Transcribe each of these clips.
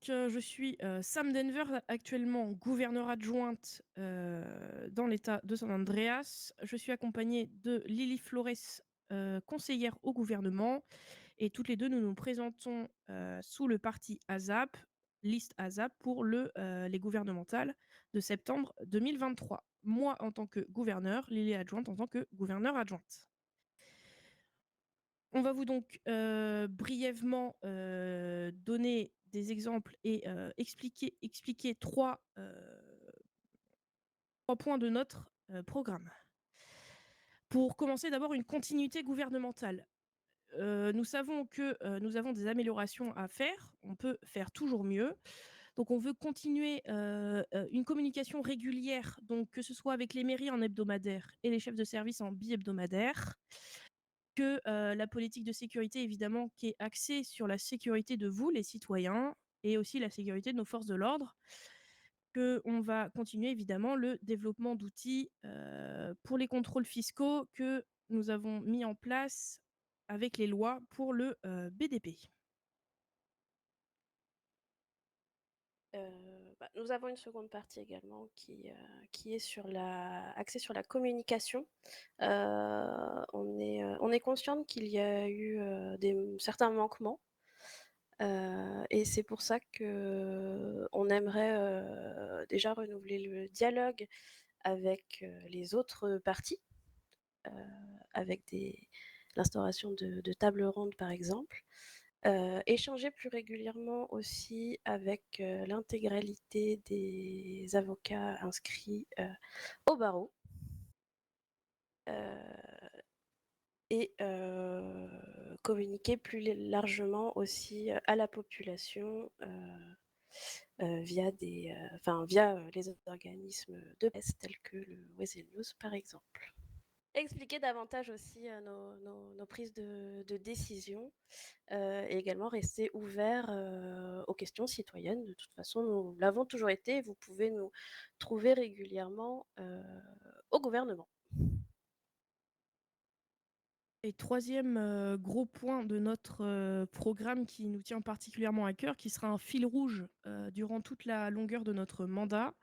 Je suis, Sam Denver, actuellement gouverneure adjointe, dans l'État de San Andreas. Je suis accompagnée de Lily Flores, conseillère au gouvernement et toutes les 2 nous nous présentons, sous le parti ASAP, liste ASAP pour les gouvernementales de septembre 2023. Moi en tant que gouverneure, Lily adjointe en tant que gouverneure adjointe. On va vous donc, brièvement, donner des exemples et expliquer 3 points de notre, programme. Pour commencer, d'abord une continuité gouvernementale. Nous savons que, nous avons des améliorations à faire, on peut faire toujours mieux. Donc on veut continuer, une communication régulière, donc que ce soit avec les mairies en hebdomadaire et les chefs de service en bi-hebdomadaire. Que, la politique de sécurité évidemment qui est axée sur la sécurité de vous, les citoyens, et aussi la sécurité de nos forces de l'ordre. Qu'on va continuer évidemment le développement d'outils, pour les contrôles fiscaux que nous avons mis en place avec les lois pour le, BDP. Nous avons une seconde partie également qui est axée sur la communication. On est consciente qu'il y a eu, certains manquements, et c'est pour ça qu'on aimerait, déjà renouveler le dialogue avec, les autres partis, heu, avec l'instauration de tables rondes par exemple. Échanger plus régulièrement aussi avec, l'intégralité des avocats inscrits, au barreau, heu et communiquer plus largement aussi, à la population, via, les organismes de presse tels que le Wezel News par exemple. Expliquer davantage aussi, nos prises de décision, et également rester ouvert, aux questions citoyennes. De toute façon, nous l'avons toujours été et vous pouvez nous trouver régulièrement, au gouvernement. Et troisième gros point de notre, programme qui nous tient particulièrement à cœur, qui sera un fil rouge, durant toute la longueur de notre mandat,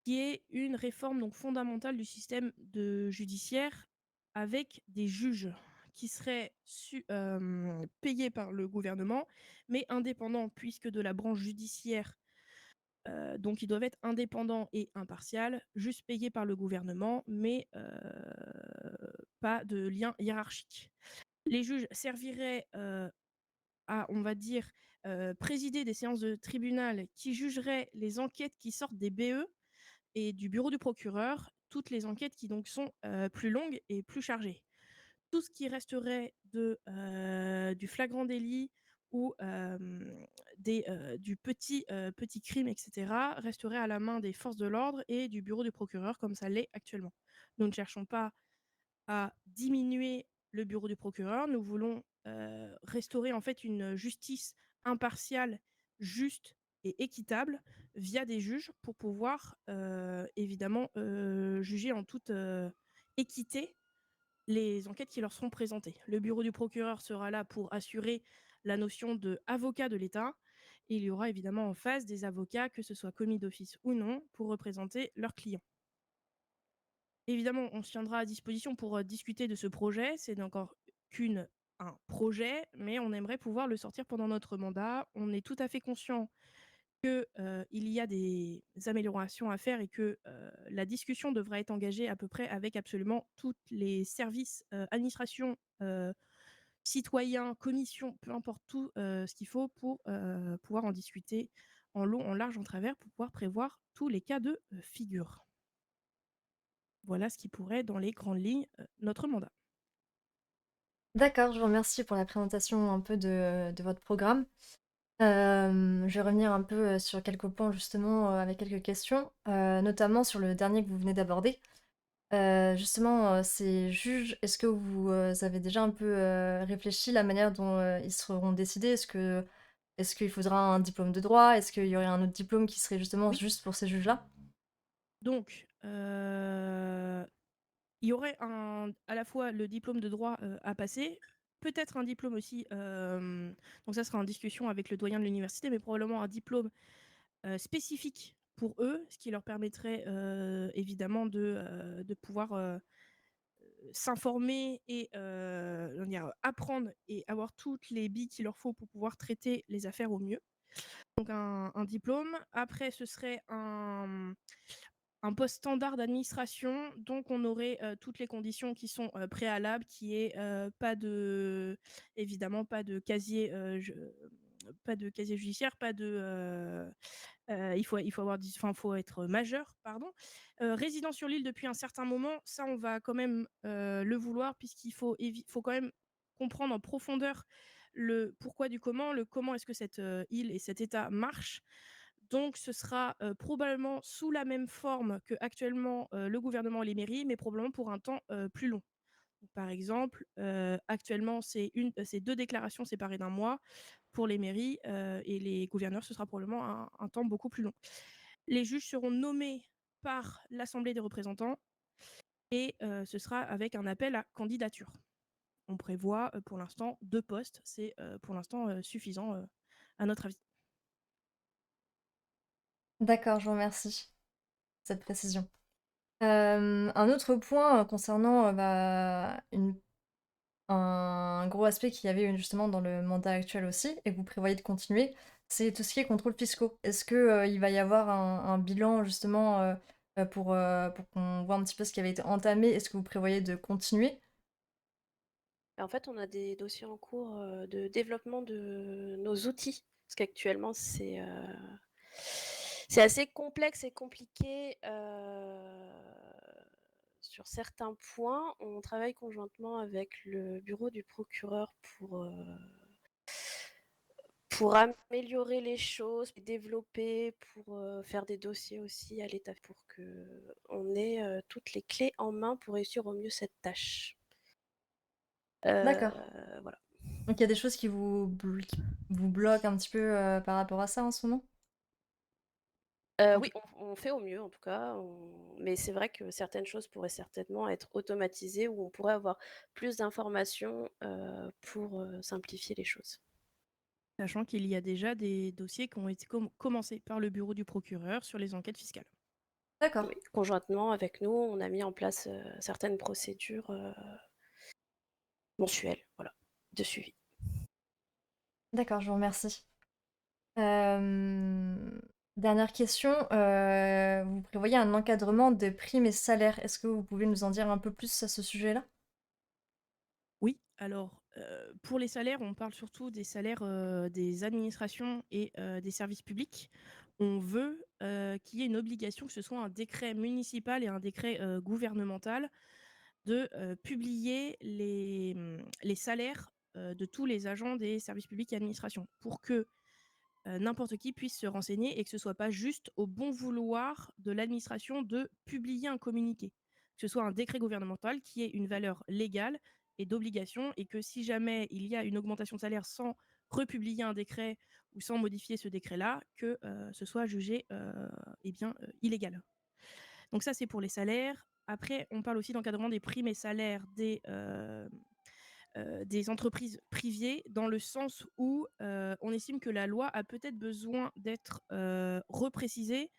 qui est une réforme donc fondamentale du système judiciaire avec des juges qui seraient payés par le gouvernement, mais indépendants puisque de la branche judiciaire, donc ils doivent être indépendants et impartials, juste payés par le gouvernement, mais pas de lien hiérarchique. Les juges serviraient, à, on va dire, présider des séances de tribunal qui jugeraient les enquêtes qui sortent des BE et du bureau du procureur, toutes les enquêtes qui donc sont, plus longues et plus chargées. Tout ce qui resterait du flagrant délit ou, du petit crime et cetera, resterait à la main des forces de l'ordre et du bureau du procureur comme ça l'est actuellement. Nous ne cherchons pas à diminuer le bureau du procureur, nous voulons, restaurer en fait une justice impartiale, juste et équitable via des juges pour pouvoir, évidemment, juger en toute, équité les enquêtes qui leur seront présentées. Le bureau du procureur sera là pour assurer la notion d'avocat de l'État et il y aura évidemment en face des avocats, que ce soit commis d'office ou non, pour représenter leurs clients. Évidemment, on se tiendra à disposition pour, discuter de ce projet. C'est encore qu'un projet, mais on aimerait pouvoir le sortir pendant notre mandat. On est tout à fait conscient que, il y a des améliorations à faire et que, la discussion devra être engagée à peu près avec absolument tous les services, administration, citoyens, commissions, peu importe tout, ce qu'il faut pour, pouvoir en discuter en long, en large, en travers, pour pouvoir prévoir tous les cas de, figure. Voilà ce qui pourrait, dans les grandes lignes, notre mandat. D'accord, je vous remercie pour la présentation un peu de votre programme. Je vais revenir un peu, sur quelques points justement, avec quelques questions, notamment sur le dernier que vous venez d'aborder. Justement, ces juges, est-ce que vous, avez déjà un peu, réfléchi la manière dont, ils seront décidés? Est-ce qu'il faudra un diplôme de droit? Est-ce qu'il y aurait un autre diplôme qui serait justement Oui, juste pour ces juges-là? donc, il y aurait à la fois le diplôme de droit, à passer, peut-être un diplôme aussi, donc ça sera en discussion avec le doyen de l'université, mais probablement un diplôme, spécifique pour eux, ce qui leur permettrait, évidemment de pouvoir, s'informer et comment dire? Apprendre et avoir toutes les billes qu'il leur faut pour pouvoir traiter les affaires au mieux. Donc un diplôme. Après ce serait un poste standard d'administration, donc on aurait, toutes les conditions qui sont, préalables, qui est, pas de évidemment pas de casier judiciaire, pas de, il faut avoir 10 enfin, faut être majeur, pardon. Résident sur l'île depuis un certain moment, ça, on va quand même, le vouloir puisqu'il faut quand même comprendre en profondeur le pourquoi du comment, le comment est-ce que cette, île et cet État marchent. Donc ce sera, probablement sous la même forme qu'actuellement, le gouvernement et les mairies, mais probablement pour un temps, plus long. Donc, par exemple, actuellement, c'est 2 déclarations séparées d'un mois pour les mairies, et les gouverneurs, ce sera probablement un temps beaucoup plus long. Les juges seront nommés par l'Assemblée des représentants et ce sera avec un appel à candidature. On prévoit, pour l'instant 2 postes, c'est, pour l'instant, suffisant, à notre avis. D'accord, je vous remercie pour cette précision. Un autre point, concernant, bah, un gros aspect qu'il y avait, justement dans le mandat actuel aussi et que vous prévoyez de continuer, c'est tout ce qui est contrôles fiscaux. Est-ce que, il va y avoir un bilan justement, pour qu'on voit un petit peu ce qui avait été entamé? Est-ce que vous prévoyez de continuer? En fait, on a des dossiers en cours, de développement de nos outils, parce qu'actuellement c'est assez complexe et compliqué, sur certains points. On travaille conjointement avec le bureau du procureur pour améliorer les choses, développer, pour, faire des dossiers aussi à l'État pour qu'on ait, toutes les clés en main pour réussir au mieux cette tâche. D'accord. Voilà. Donc il y a des choses qui vous bloquent un petit peu, par rapport à ça en ce moment? Oui, on fait au mieux en tout cas, mais c'est vrai que certaines choses pourraient certainement être automatisées ou on pourrait avoir plus d'informations, pour, simplifier les choses. Sachant qu'il y a déjà des dossiers qui ont été commencés par le bureau du procureur sur les enquêtes fiscales. D'accord, Oui, conjointement avec nous, on a mis en place, certaines procédures, mensuelles, voilà, de suivi. d'accord, je vous remercie. Hem, Dernière question, vous prévoyez un encadrement de primes et salaires. Est-ce que vous pouvez nous en dire un peu plus à ce sujet-là? Oui, alors, pour les salaires, on parle surtout des salaires, des administrations et des services publics. On veut, qu'il y ait une obligation, que ce soit un décret municipal et un décret, gouvernemental de, publier les salaires, de tous les agents des services publics et administrations pour que n'importe qui puisse se renseigner et que ce soit pas juste au bon vouloir de l'administration de publier un communiqué. Que ce soit un décret gouvernemental qui ait une valeur légale et d'obligation et que si jamais il y a une augmentation de salaire sans republier un décret ou sans modifier ce décret-là, que ce soit jugé eh bien, illégal. Donc ça, c'est pour les salaires. Après, on parle aussi d'encadrement des primes et salaires des entreprises privées dans le sens où on estime que la loi a peut-être besoin d'être reprécisée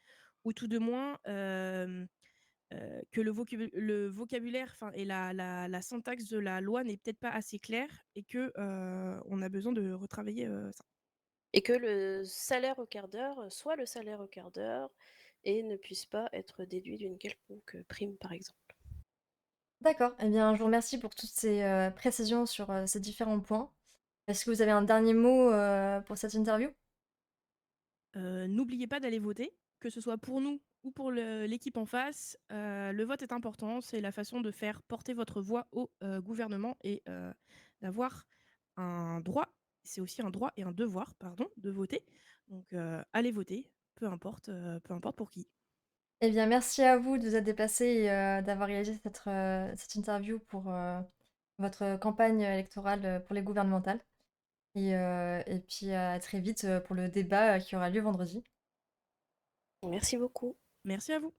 ou tout de moins que le vocabulaire et la syntaxe de la loi n'est peut-être pas assez claire et que on a besoin de retravailler ça. Et que le salaire au quart d'heure, soit le salaire au quart d'heure et ne puisse pas être déduit d'une quelconque, prime, par exemple. D'accord, eh bien, je vous remercie pour toutes ces, précisions sur, ces différents points. Est-ce que vous avez un dernier mot, pour cette interview? N'oubliez pas d'aller voter, que ce soit pour nous ou pour l'équipe en face. Le vote est important, c'est la façon de faire porter votre voix au gouvernement et d'avoir un droit, c'est aussi un droit et un devoir, pardon, de voter. Donc allez voter, peu importe pour qui. Eh bien, merci à vous de vous être déplacés et d'avoir réalisé cette interview pour, votre campagne électorale, pour les gouvernementales et puis à très vite, pour le débat, qui aura lieu vendredi. Merci beaucoup. Merci à vous.